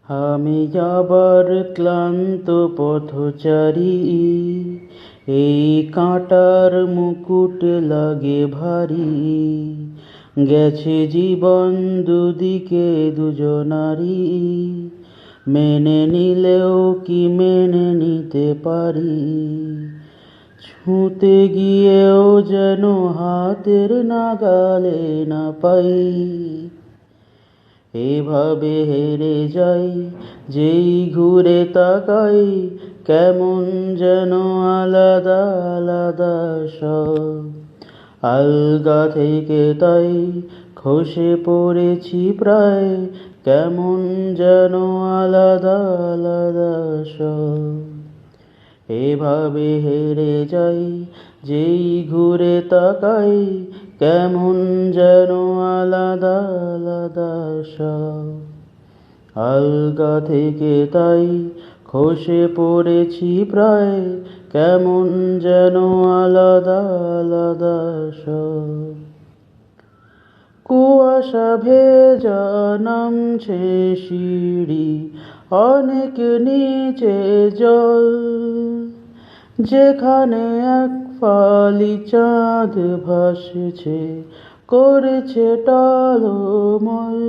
আমি আবার ক্লান্ত পথচারী, এই কাঁটার মুকুট লাগে ভারী। গেছে জীবন দুদিকে দুজনারই, মেনে নিলেও কি মেনে নিতে পারি। ছুঁতে গিয়েও যেন হাতের নাগালে না পাই। এভাবে হেরে যাই, যেই ঘুরে তাকাই, কেমন যেন আলাদা আলাদা সব। আলগা থেকে তাই খসে পড়েছি প্রায়, কেমন যেন আলাদা আলাদা সব। এভাবে হেরে যাই, যেই ঘুরে তাকাই, কেমন যেন আলাদা আলাদা সব। আলগা থেকে তাই খসে পড়েছি প্রায়, কেমন যেন আলাদা আলাদা সব। কুয়াশা ভেজা নামছে সিঁড়ি, অনেক নিচে জল। যেখানে এক ফালি চাঁদ ভাসছে, করেছে টলমল।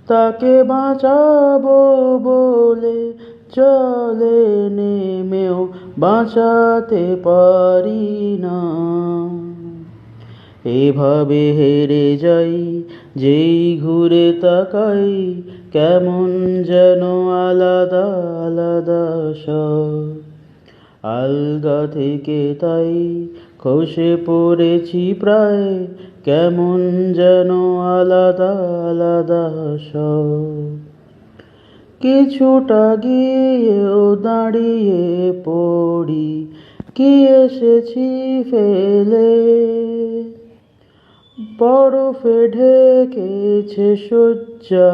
তাকে বাঁচাবো বলে জলে নেমেও বাঁচাতে পারি না। এভাবে হেরে যাই, যেই ঘুরে তাকাই, কেমন যেন আলাদা আলাদা সব। আলগা থেকে তাই খসে পড়েছি প্রায়, কেমন যেন আলাদা আলাদা সব। কিছুটা গিয়েও দাঁড়িয়ে পড়ি, কি এসেছি ফেলে। বরফে ঢেকেছে শয্যা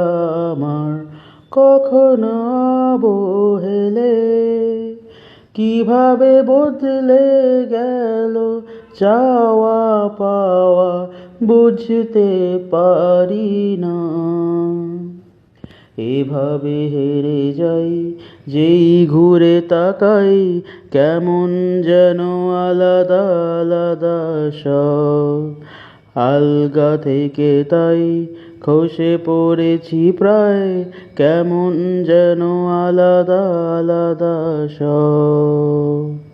আমার, কখনো অবহেলে। কিভাবে বদলে গেল চাওয়া পাওয়া, বুঝতে পারি না। এভাবে হেরে যাই, যেই ঘুরে তাকাই, কেমন যেন আলাদা আলাদা সব। আলগা থেকে তাই খসে পড়েছি প্রায়, কেমন যেন আলাদা আলাদা সব।